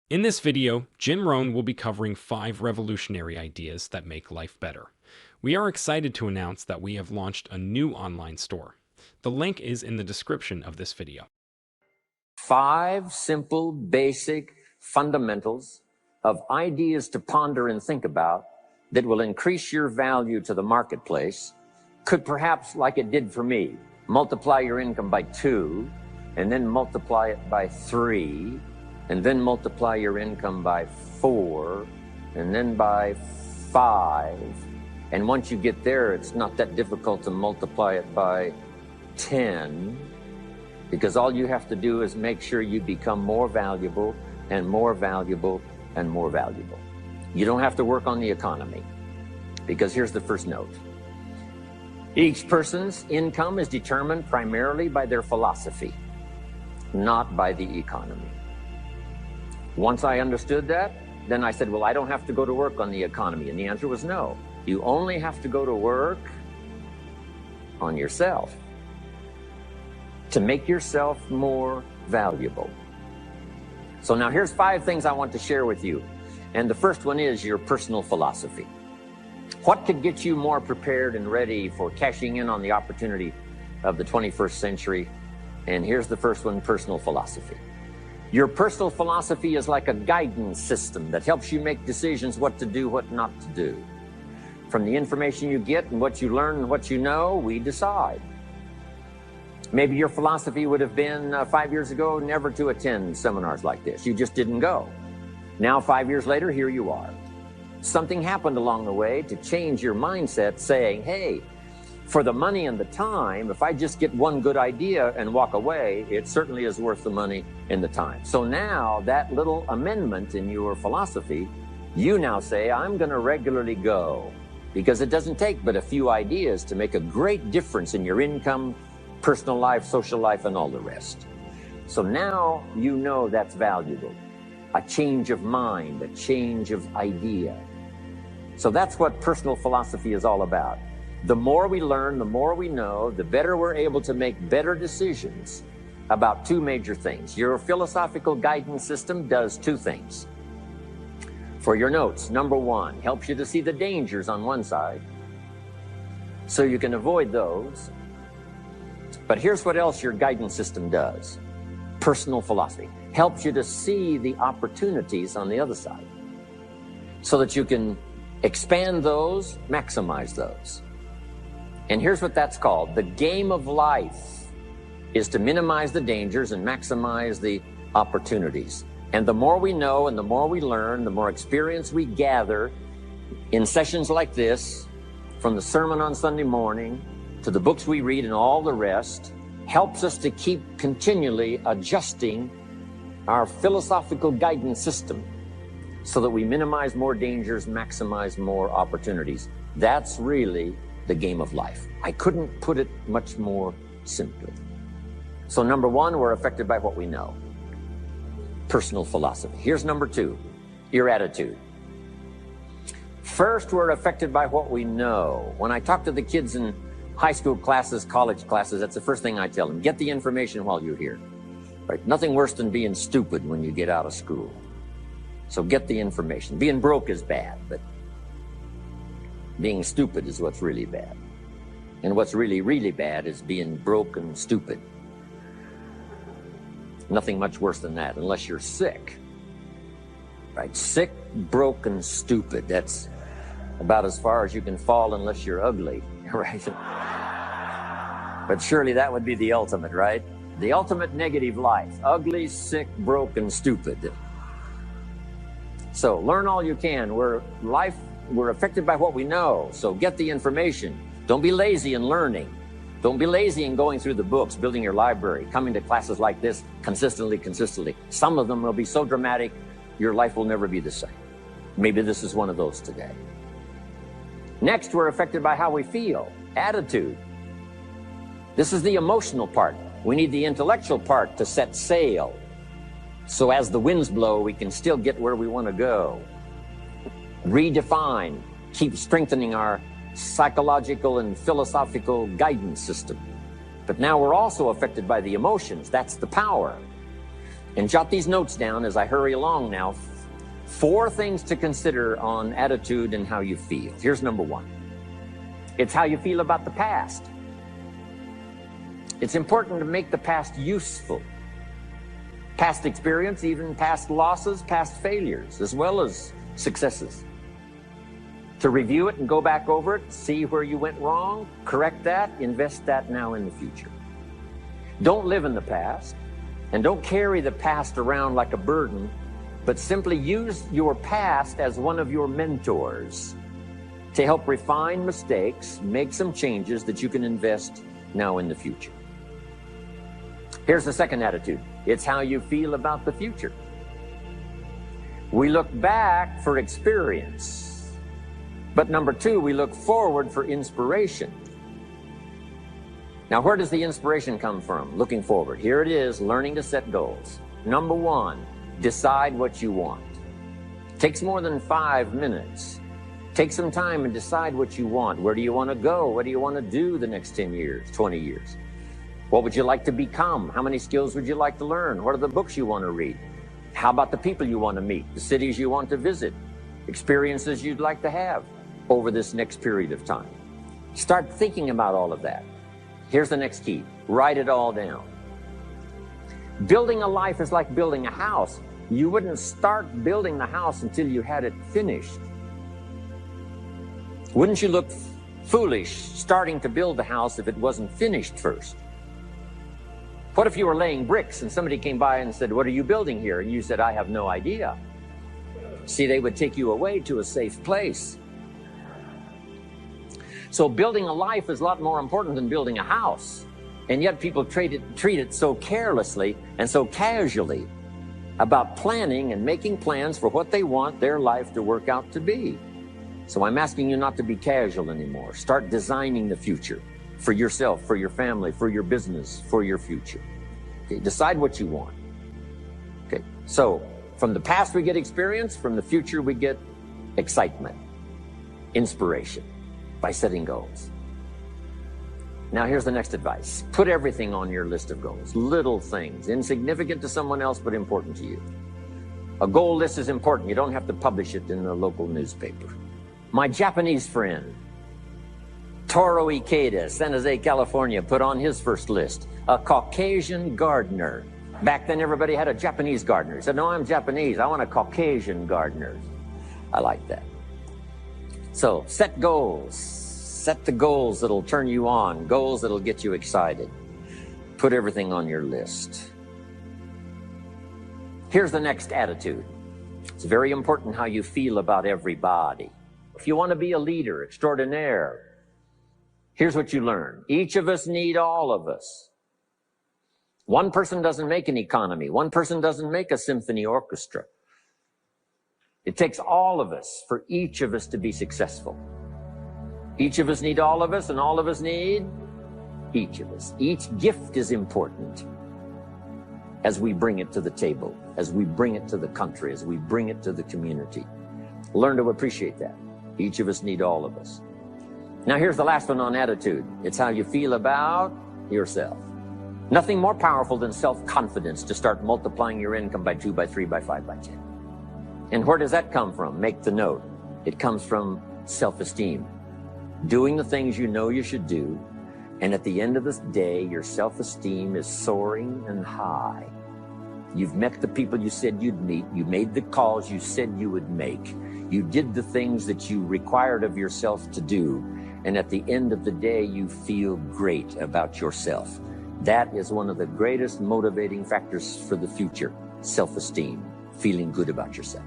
In this video, Jim Rohn will be covering 5 revolutionary ideas that make life better. We are excited to announce that we have launched a new online store. The link is in the description of this video. 5 simple, basic fundamentals of ideas to ponder and think about that will increase your value to the marketplace. Could perhaps, like it did for me, multiply your income by 2, and then multiply it by 3, and then multiply your income by 4, and then by 5. And once you get there, it's not that difficult to multiply it by 10, because all you have to do is make sure you become more valuable and more valuable and more valuable. You don't have to work on the economy, because here's the first note. Each person's income is determined primarily by their philosophy, not by the economy. Once I understood that, then I said, well, I don't have to go to work on the economy. And the answer was no. You only have to go to work on yourself to make yourself more valuable. So now here's 5 things I want to share with you. And the first one is your personal philosophy. What could get you more prepared and ready for cashing in on the opportunity of the 21st century? And here's the first one, personal philosophy. Your personal philosophy is like a guidance system that helps you make decisions what to do, what not to do. From the information you get and what you learn and what you know, we decide. Maybe your philosophy would have been 5 years ago never to attend seminars like this. You just didn't go. Now 5 years later, here you are. Something happened along the way to change your mindset, saying, hey, for the money and the time, if I just get one good idea and walk away, it certainly is worth the money and the time. So now that little amendment in your philosophy, you now say, I'm going to regularly go, because it doesn't take but a few ideas to make a great difference in your income, personal life, social life, and all the rest. So now you know that's valuable. A change of mind, a change of idea. So that's what personal philosophy is all about. The more we learn, the more we know, the better we're able to make better decisions about 2 major things. Your philosophical guidance system does 2 things. For your notes, number 1, helps you to see the dangers on one side so you can avoid those. But here's what else your guidance system does. Personal philosophy helps you to see the opportunities on the other side so that you can expand those, maximize those. And here's what that's called. The game of life is to minimize the dangers and maximize the opportunities. And the more we know and the more we learn, the more experience we gather in sessions like this, from the sermon on Sunday morning to the books we read and all the rest, helps us to keep continually adjusting our philosophical guidance system so that we minimize more dangers, maximize more opportunities. That's really the game of life. I couldn't put it much more simply. So number 1, we're affected by what we know. Personal philosophy. Here's number 2, your attitude. First, we're affected by what we know. When I talk to the kids in high school classes, college classes, that's the first thing I tell them. Get the information while you're here. Right? Nothing worse than being stupid when you get out of school. So get the information. Being broke is bad, but being stupid is what's really bad. And what's really, really bad is being broke and stupid. Nothing much worse than that, unless you're sick. Right? Sick, broke, and stupid. That's about as far as you can fall unless you're ugly. Right? But surely that would be the ultimate, right? The ultimate negative life. Ugly, sick, broke, and stupid. So learn all you can. We're affected by what we know, so get the information. Don't be lazy in learning. Don't be lazy in going through the books, building your library, coming to classes like this consistently. Some of them will be so dramatic, your life will never be the same. Maybe this is one of those today. Next, we're affected by how we feel, attitude. This is the emotional part. We need the intellectual part to set sail. So as the winds blow, we can still get where we want to go. Redefine, keep strengthening our psychological and philosophical guidance system. But now we're also affected by the emotions. That's the power. And jot these notes down as I hurry along now. 4 things to consider on attitude and how you feel. Here's number 1. It's how you feel about the past. It's important to make the past useful. Past experience, even past losses, past failures, as well as successes. To review it and go back over it, see where you went wrong, correct that, invest that now in the future. Don't live in the past, and don't carry the past around like a burden, but simply use your past as one of your mentors to help refine mistakes, make some changes that you can invest now in the future. Here's the second attitude. It's how you feel about the future. We look back for experience, but number 2, we look forward for inspiration. Now, where does the inspiration come from? Looking forward. Here it is, learning to set goals. Number 1, decide what you want. Takes more than 5 minutes. Take some time and decide what you want. Where do you want to go? What do you want to do the next 10 years, 20 years? What would you like to become? How many skills would you like to learn? What are the books you want to read? How about the people you want to meet? The cities you want to visit? Experiences you'd like to have over this next period of time? Start thinking about all of that. Here's the next key. Write it all down. Building a life is like building a house. You wouldn't start building the house until you had it finished. Wouldn't you look foolish starting to build the house if it wasn't finished first? What if you were laying bricks and somebody came by and said, "What are you building here?" And you said, "I have no idea." See, they would take you away to a safe place. So building a life is a lot more important than building a house. And yet people treat it so carelessly and so casually about planning and making plans for what they want their life to work out to be. So I'm asking you not to be casual anymore. Start designing the future for yourself, for your family, for your business, for your future. Okay, decide what you want. Okay, so from the past we get experience, from the future we get excitement, inspiration by setting goals. Now here's the next advice. Put everything on your list of goals. Little things, insignificant to someone else, but important to you. A goal list is important. You don't have to publish it in the local newspaper. My Japanese friend, Toro Ikeda, San Jose, California, put on his first list, a Caucasian gardener. Back then everybody had a Japanese gardener. He said, "No, I'm Japanese. I want a Caucasian gardener." I like that. So set goals. Set the goals that'll turn you on, goals that'll get you excited. Put everything on your list. Here's the next attitude. It's very important how you feel about everybody. If you want to be a leader extraordinaire, here's what you learn. Each of us need all of us. One person doesn't make an economy. One person doesn't make a symphony orchestra. It takes all of us for each of us to be successful. Each of us need all of us, and all of us need each of us. Each gift is important as we bring it to the table, as we bring it to the country, as we bring it to the community. Learn to appreciate that. Each of us need all of us. Now here's the last one on attitude. It's how you feel about yourself. Nothing more powerful than self-confidence to start multiplying your income by 2, by 3, by 5, by 10. And where does that come from? Make the note. It comes from self-esteem. Doing the things you know you should do, and at the end of the day, your self-esteem is soaring and high. You've met the people you said you'd meet. You made the calls you said you would make. You did the things that you required of yourself to do. And at the end of the day, you feel great about yourself. That is one of the greatest motivating factors for the future, self-esteem, feeling good about yourself.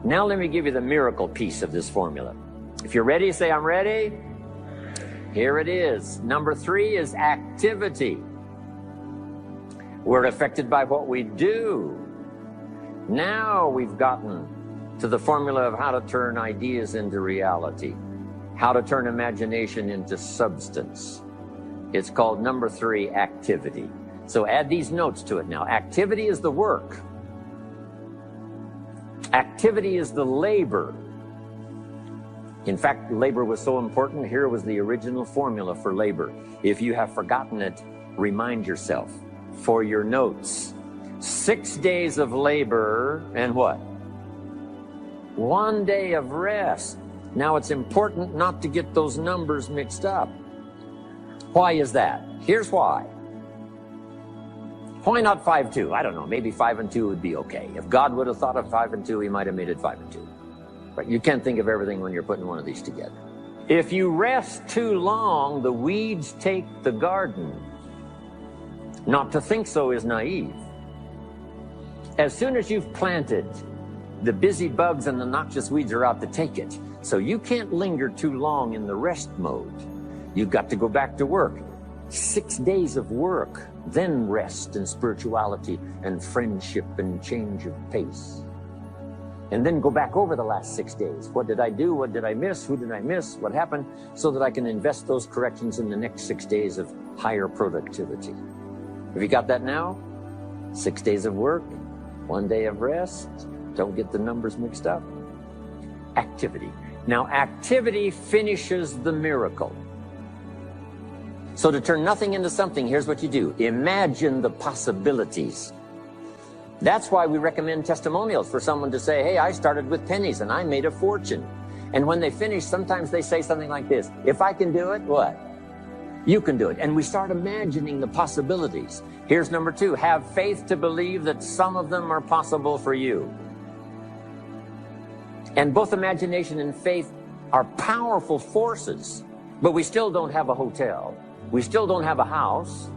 Now let me give you the miracle piece of this formula. If you're ready, say, "I'm ready." Here it is. Number 3 is activity. We're affected by what we do. Now we've gotten to the formula of how to turn ideas into reality, how to turn imagination into substance. It's called number 3, activity. So add these notes to it now. Activity is the work. Activity is the labor. In fact, labor was so important. Here was the original formula for labor. If you have forgotten it, remind yourself. For your notes, 6 days of labor and what? 1 day of rest. Now it's important not to get those numbers mixed up. Why is that? Here's why. Why not 5-2? I don't know, maybe 5 and 2 would be okay. If God would have thought of 5 and 2, he might have made it 5 and 2. But you can't think of everything when you're putting one of these together. If you rest too long, the weeds take the garden. Not to think so is naive. As soon as you've planted, the busy bugs and the noxious weeds are out to take it. So you can't linger too long in the rest mode. You've got to go back to work. 6 days of work, then rest and spirituality and friendship and change of pace. And then go back over the last 6 days. What did I do? What did I miss? Who did I miss? What happened? So that I can invest those corrections in the next 6 days of higher productivity. Have you got that now? 6 days of work, 1 day of rest. Don't get the numbers mixed up. Activity. Now, activity finishes the miracle. So to turn nothing into something, here's what you do. Imagine the possibilities. That's why we recommend testimonials for someone to say, hey, I started with pennies and I made a fortune. And when they finish, sometimes they say something like this. If I can do it, what? You can do it. And we start imagining the possibilities. Here's number 2. Have faith to believe that some of them are possible for you. And both imagination and faith are powerful forces. But we still don't have a hotel. We still don't have a house.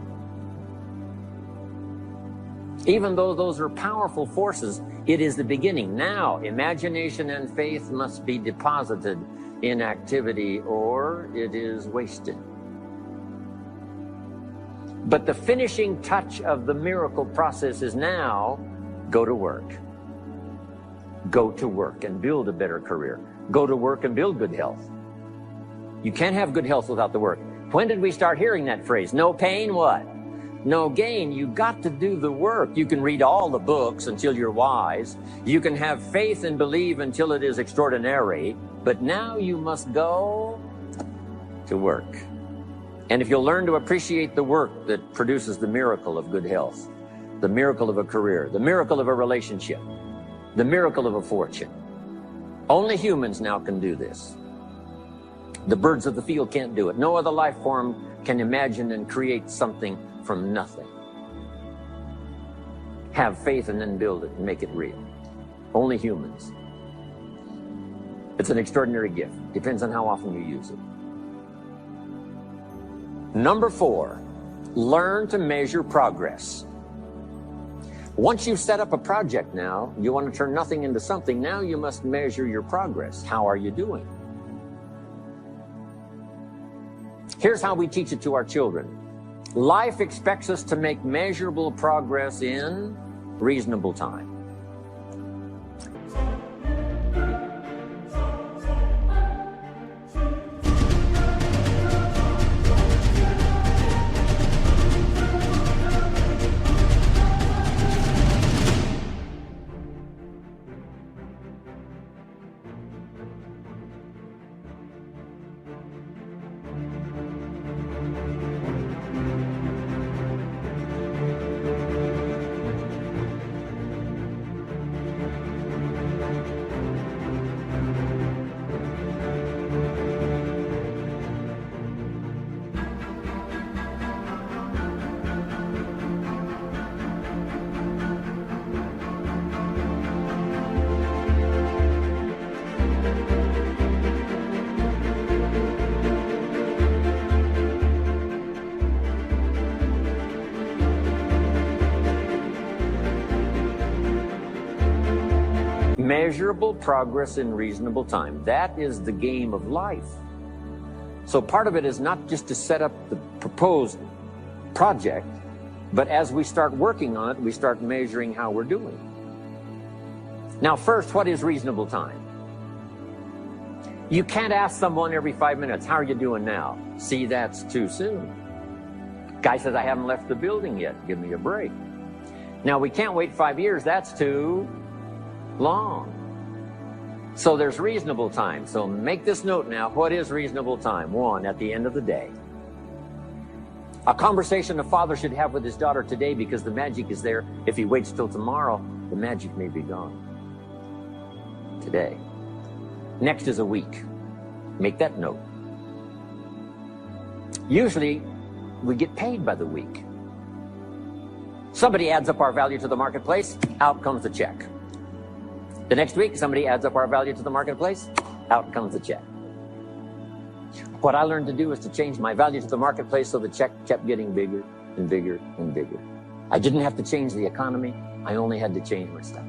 Even though those are powerful forces, it is the beginning. Now, imagination and faith must be deposited in activity or it is wasted. But the finishing touch of the miracle process is now, go to work. Go to work and build a better career. Go to work and build good health. You can't have good health without the work. When did we start hearing that phrase? No pain, what? No gain. You got to do the work. You can read all the books until you're wise. You can have faith and believe until it is extraordinary. But now you must go to work. And if you'll learn to appreciate the work that produces the miracle of good health, the miracle of a career, the miracle of a relationship, the miracle of a fortune. Only humans now can do this. The birds of the field can't do it. No other life form can imagine and create something from nothing. Have faith and then build it and make it real. Only humans. It's an extraordinary gift. Depends on how often you use it. Number 4, learn to measure progress. Once you've set up a project now, you want to turn nothing into something, now you must measure your progress. How are you doing? Here's how we teach it to our children. Life expects us to make measurable progress in reasonable time. Measurable progress in reasonable time. That is the game of life. So part of it is not just to set up the proposed project, but as we start working on it, we start measuring how we're doing. Now, first, what is reasonable time? You can't ask someone every 5 minutes, how are you doing now? See, that's too soon. Guy says, I haven't left the building yet. Give me a break. Now, we can't wait 5 years. That's too long. So there's reasonable time. So make this note now. What is reasonable time? 1, at the end of the day. A conversation a father should have with his daughter today, because the magic is there. If he waits till tomorrow, the magic may be gone today. Next is a week. Make that note. Usually, we get paid by the week. Somebody adds up our value to the marketplace, out comes the check. The next week, somebody adds up our value to the marketplace, out comes the check. What I learned to do is to change my value to the marketplace so the check kept getting bigger and bigger and bigger. I didn't have to change the economy. I only had to change my stuff.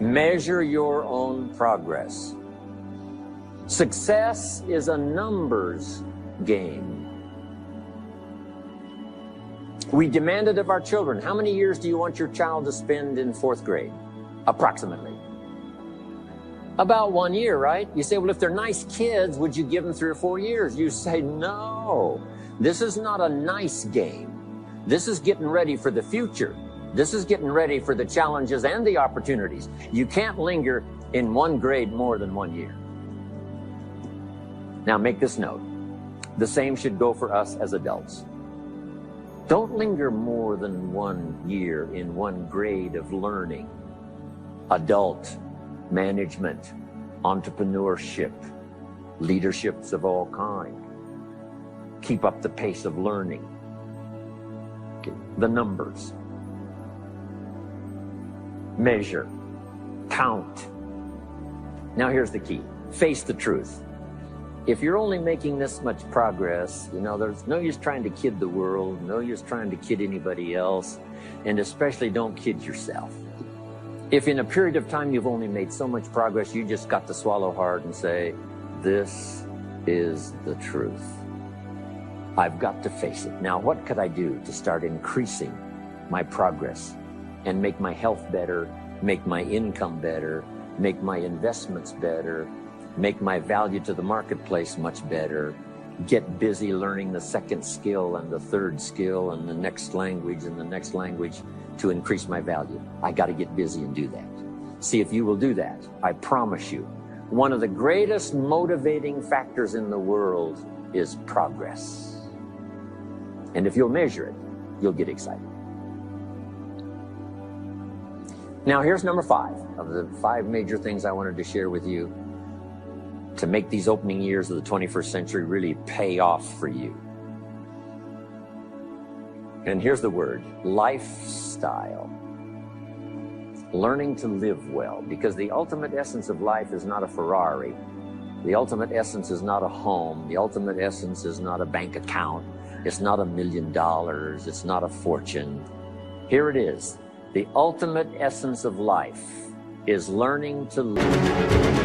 Measure your own progress. Success is a numbers game. We demanded of our children, how many years do you want your child to spend in 4th grade? Approximately. About 1 year, right? You say, well, if they're nice kids, would you give them 3 or 4 years? You say, no. This is not a nice game. This is getting ready for the future. This is getting ready for the challenges and the opportunities. You can't linger in 1 grade more than 1 year. Now make this note. The same should go for us as adults. Don't linger more than 1 year in 1 grade of learning. Adult, management, entrepreneurship, leaderships of all kind. Keep up the pace of learning. The numbers. Measure. Count. Now here's the key. Face the truth. If you're only making this much progress, there's no use trying to kid the world, no use trying to kid anybody else, and especially don't kid yourself. If in a period of time you've only made so much progress, you just got to swallow hard and say, this is the truth. I've got to face it. Now, what could I do to start increasing my progress and make my health better, make my income better, make my investments better, make my value to the marketplace much better, get busy learning the 2nd skill and the 3rd skill and the next language and the next language to increase my value? I got to get busy and do that. See, if you will do that, I promise you, one of the greatest motivating factors in the world is progress. And if you'll measure it, you'll get excited. Now, here's number 5 of the 5 major things I wanted to share with you to make these opening years of the 21st century really pay off for you. And here's the word, lifestyle. Learning to live well, because the ultimate essence of life is not a Ferrari. The ultimate essence is not a home. The ultimate essence is not a bank account. It's not $1 million. It's not a fortune. Here it is. The ultimate essence of life is learning to live.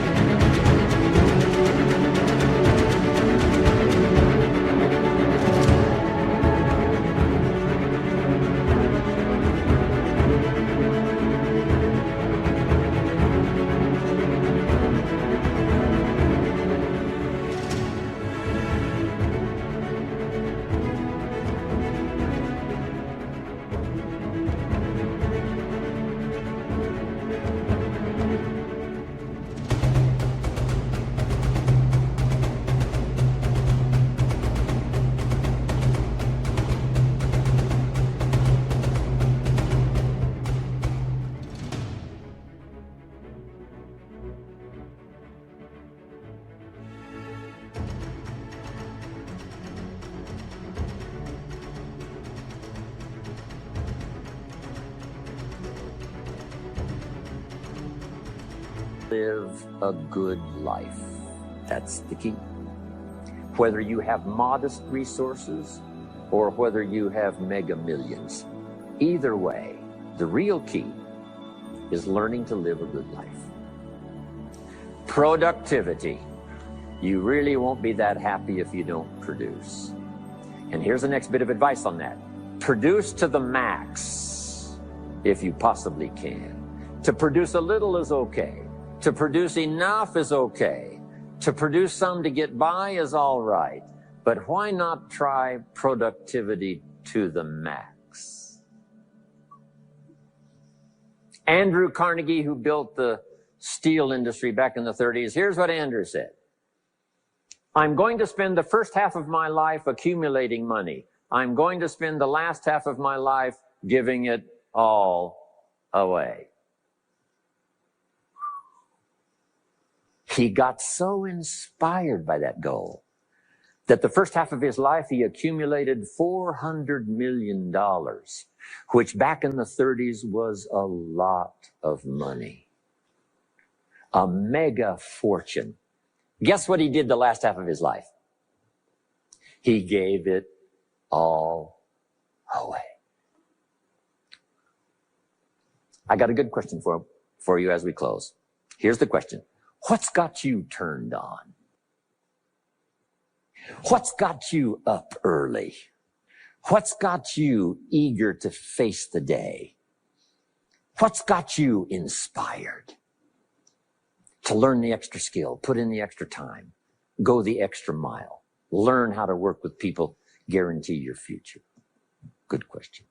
Live a good life. That's the key. Whether you have modest resources or whether you have mega millions, either way, the real key is learning to live a good life. Productivity. You really won't be that happy if you don't produce. And here's the next bit of advice on that. Produce to the max if you possibly can. To produce a little is okay. To produce enough is okay. To produce some to get by is all right. But why not try productivity to the max? Andrew Carnegie, who built the steel industry back in the 30s, here's what Andrew said. I'm going to spend the first half of my life accumulating money. I'm going to spend the last half of my life giving it all away. He got so inspired by that goal that the first half of his life he accumulated $400 million, which back in the 30s was a lot of money. A mega fortune. Guess what he did the last half of his life? He gave it all away. I got a good question for you as we close. Here's the question. What's got you turned on? What's got you up early? What's got you eager to face the day? What's got you inspired to learn the extra skill, put in the extra time, go the extra mile, learn how to work with people, guarantee your future? Good question.